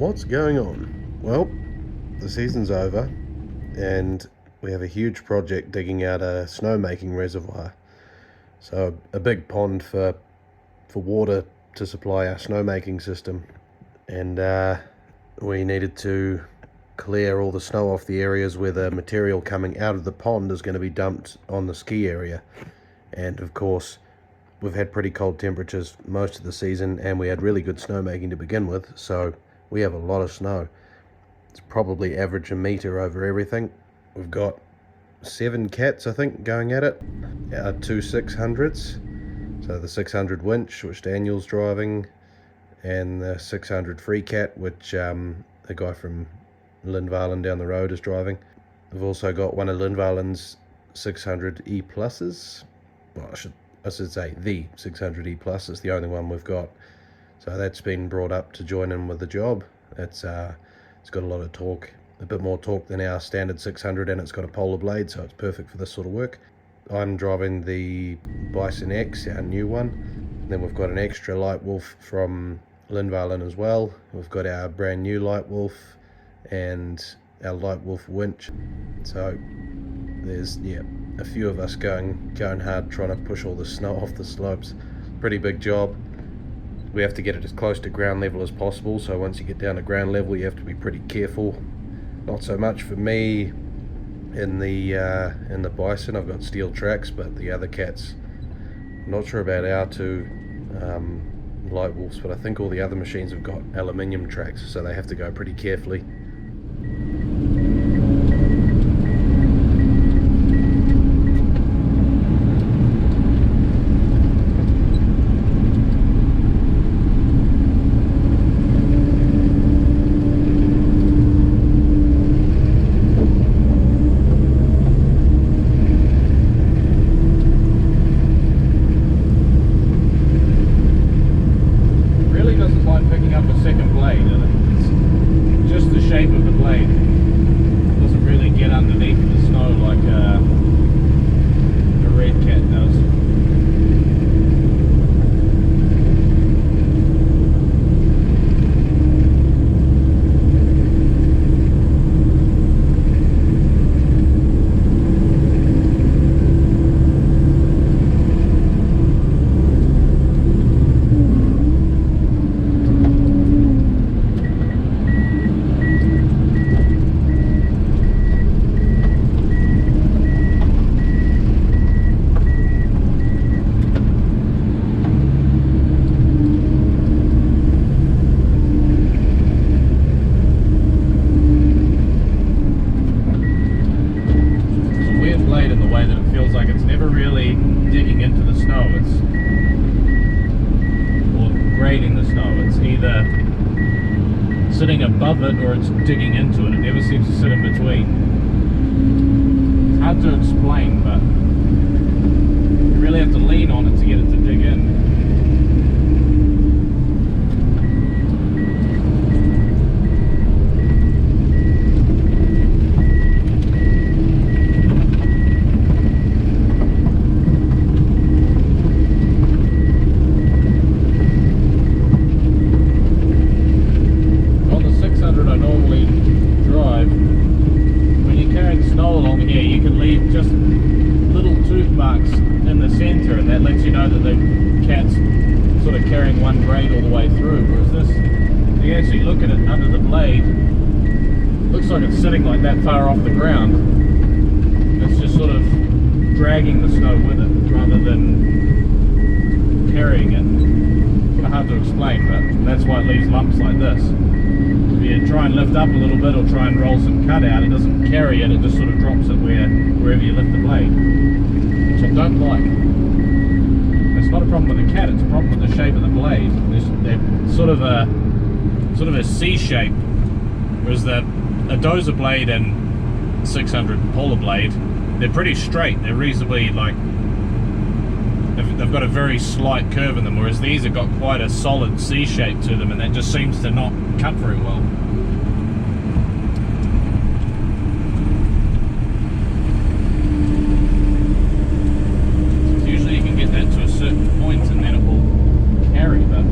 What's going on? Well, the season's over and we have a huge project digging out a snowmaking reservoir. So a big pond for water to supply our snowmaking system, and we needed to clear all the snow off the areas where the material coming out of the pond is going to be dumped on the ski area. And of course we've had pretty cold temperatures most of the season, and we had really good snowmaking to begin with, so we have a lot of snow. It's probably average a meter over everything. We've got 7 cats, I think, going at it. Our 2 600s. So the 600 winch, which Daniel's driving, and the 600 free cat, which the guy from Lindvalen down the road is driving. We've also got one of Lindvalen's 600 E pluses. Well, I should say the 600 E plus is the only one we've got. So that's been brought up to join in with the job. It's got a lot of torque, a bit more torque than our standard 600, and it's got a polar blade, so it's perfect for this sort of work. I'm driving the Bison X, our new one. And then we've got an extra Leitwolf from Lindvalen as well. We've got our brand new Leitwolf and our Leitwolf Winch. So there's a few of us going hard trying to push all the snow off the slopes. Pretty big job. We have to get it as close to ground level as possible, so once you get down to ground level you have to be pretty careful. Not so much for me in the Bison. I've got steel tracks, but the other cats, I'm not sure about our 2 Leitwolfs, but I think all the other machines have got aluminium tracks, so they have to go pretty carefully. Sitting above it or it's digging into it. It never seems to sit in between. It's hard to explain, but you really have to lean on it to get it to dig in. Sitting like that far off the ground, it's just sort of dragging the snow with it rather than carrying it. It's kind of hard to explain, but that's why it leaves lumps like this. If you try and lift up a little bit or try and roll some cut out, it doesn't carry it, it just sort of drops it wherever you lift the blade, which I don't like. It's not a problem with the cat, it's a problem with the shape of the blade. They're sort of a C shape, whereas a dozer blade and 600 polar blade, they're pretty straight. They're reasonably, like, they've got a very slight curve in them, whereas these have got quite a solid C shape to them, and that just seems to not cut very well. So usually you can get that to a certain point and then it will carry, but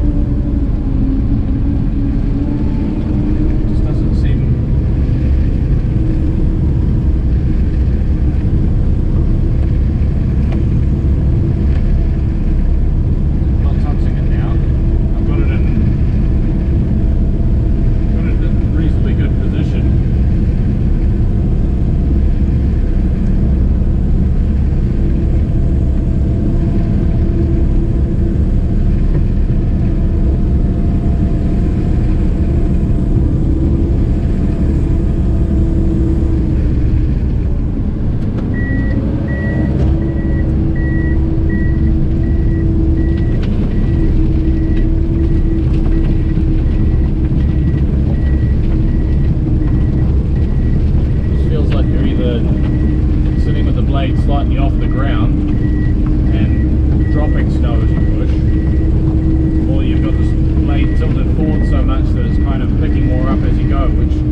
cord so much that it's kind of picking more up as you go, which is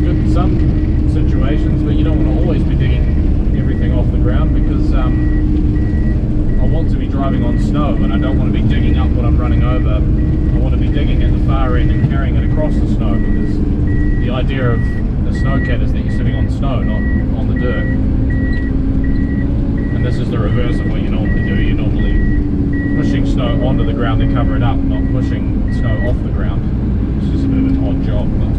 good in some situations, but you don't want to always be digging everything off the ground, because I want to be driving on snow and I don't want to be digging up what I'm running over. I want to be digging at the far end and carrying it across the snow, because the idea of a snowcat is that you're sitting on snow, not on the dirt. And this is the reverse of what you normally do. You're normally pushing snow onto the ground to cover it up, not pushing snow off the ground. It's just a bit of an odd job, but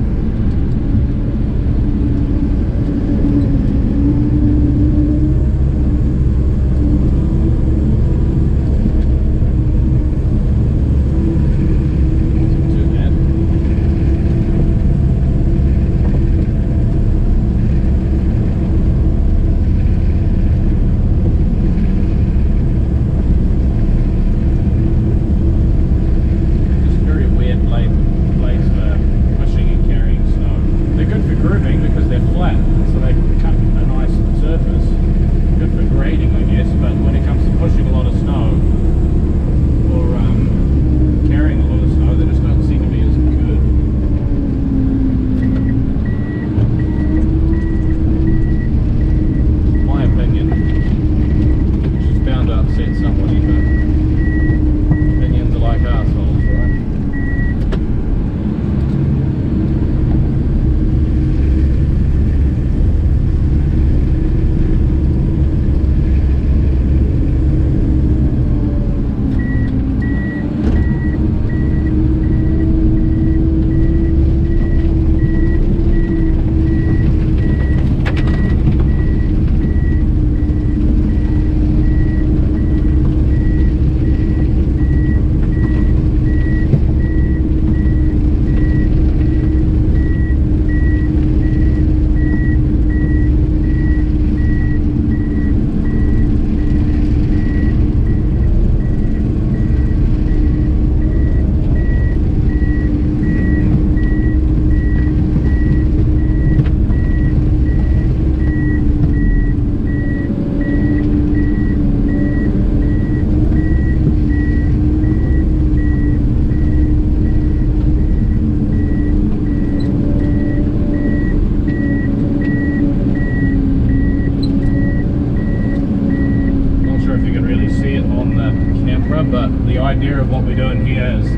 but the idea of what we're doing here is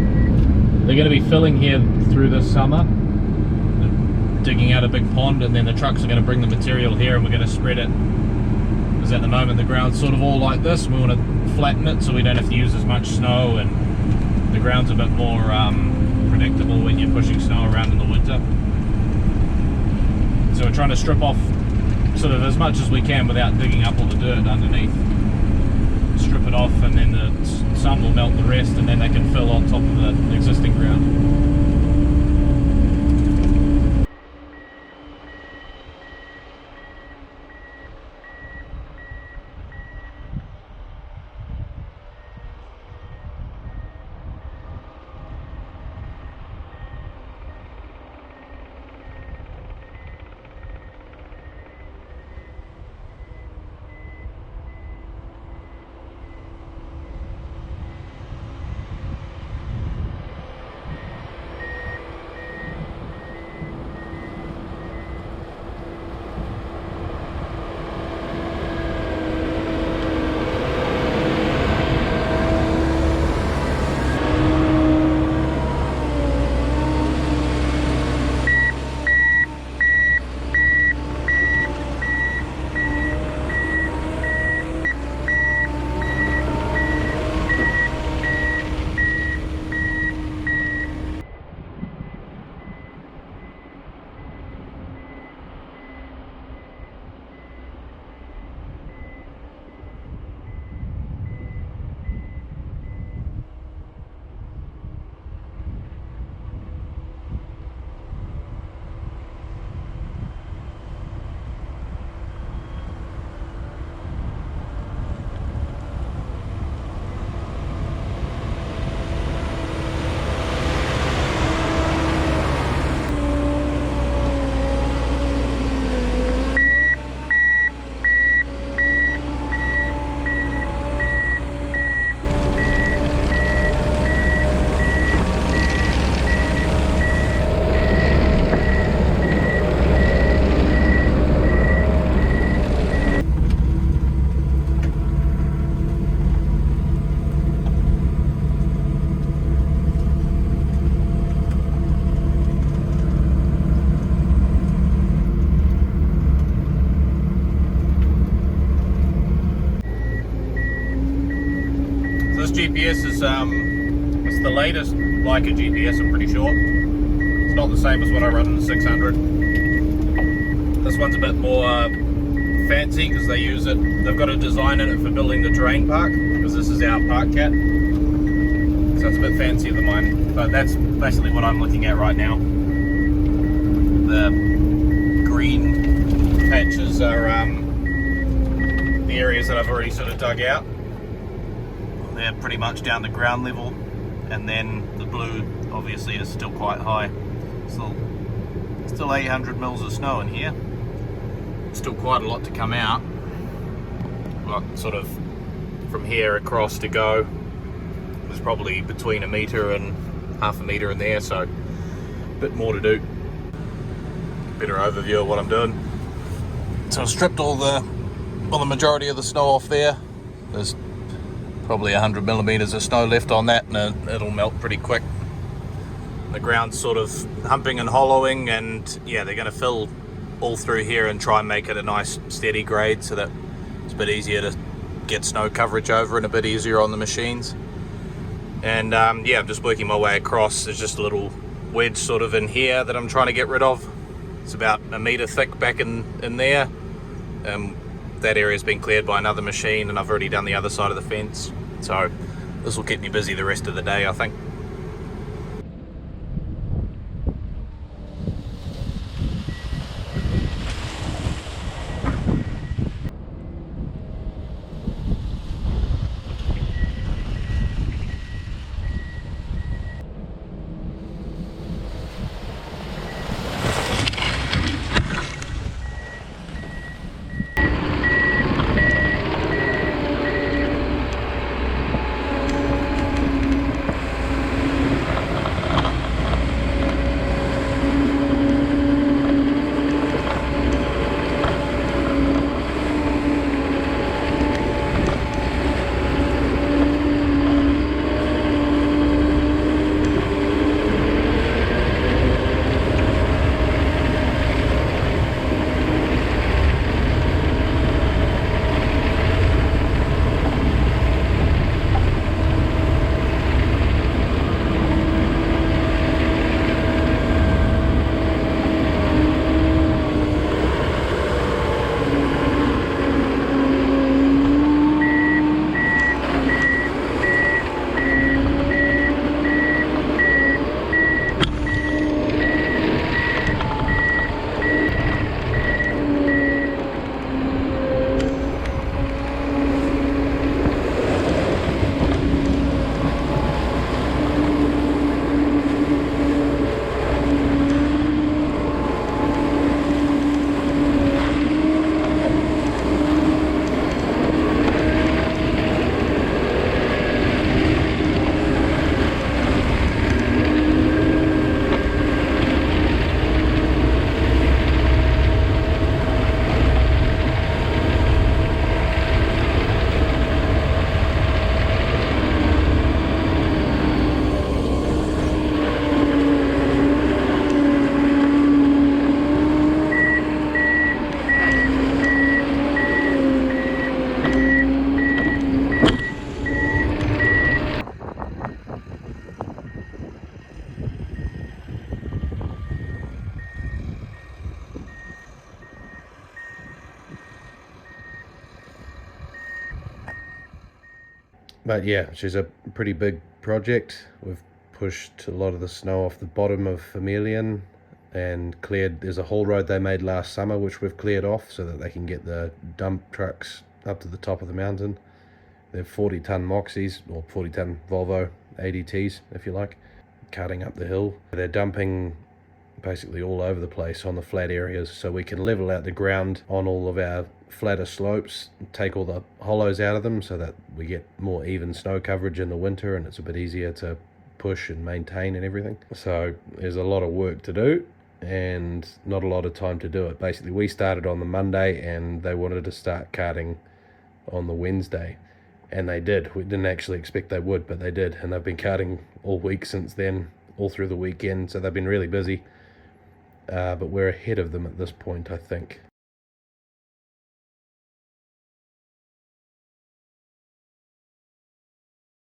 they're going to be filling here through this summer, digging out a big pond, and then the trucks are going to bring the material here and we're going to spread it, because at the moment the ground's sort of all like this. We want to flatten it so we don't have to use as much snow, and the ground's a bit more predictable when you're pushing snow around in the winter. So we're trying to strip off sort of as much as we can without digging up all the dirt underneath. Strip it off, and then the sun will melt the rest, and then they can fill on top of the existing ground. GPS is it's the latest Leica GPS, I'm pretty sure. It's not the same as what I run in the 600. This one's a bit more fancy because they use it. They've got a design in it for building the terrain park, because this is our park cat. So it's a bit fancier than mine, but that's basically what I'm looking at right now. The green patches are the areas that I've already sort of dug out. They're pretty much down to ground level, and then the blue obviously is still quite high. Still 800 mils of snow in here. Still quite a lot to come out. Well, sort of from here across to go. There's probably between 1 meter and half a meter in there, so a bit more to do. Better overview of what I'm doing. So I've stripped all the majority of the snow off there. There's probably 100 millimeters of snow left on that, and it'll melt pretty quick. The ground's sort of humping and hollowing, and yeah, they're going to fill all through here and try and make it a nice steady grade so that it's a bit easier to get snow coverage over and a bit easier on the machines. And yeah, I'm just working my way across. There's just a little wedge sort of in here that I'm trying to get rid of. It's about 1 meter thick back in there. That area's been cleared by another machine, and I've already done the other side of the fence. So this will keep me busy the rest of the day, I think. But yeah, she's a pretty big project. We've pushed a lot of the snow off the bottom of Vermilion and cleared. There's a haul road they made last summer which we've cleared off so that they can get the dump trucks up to the top of the mountain. They're 40-ton Moxies, or 40-ton Volvo ADTs if you like, carting up the hill. They're dumping basically all over the place on the flat areas, so we can level out the ground on all of our flatter slopes, take all the hollows out of them so that we get more even snow coverage in the winter, and it's a bit easier to push and maintain and everything. So there's a lot of work to do and not a lot of time to do it. Basically we started on the Monday and they wanted to start carting on the Wednesday, and they did. We didn't actually expect they would, but they did, and they've been carting all week since then, all through the weekend, so they've been really busy. But we're ahead of them at this point, I think.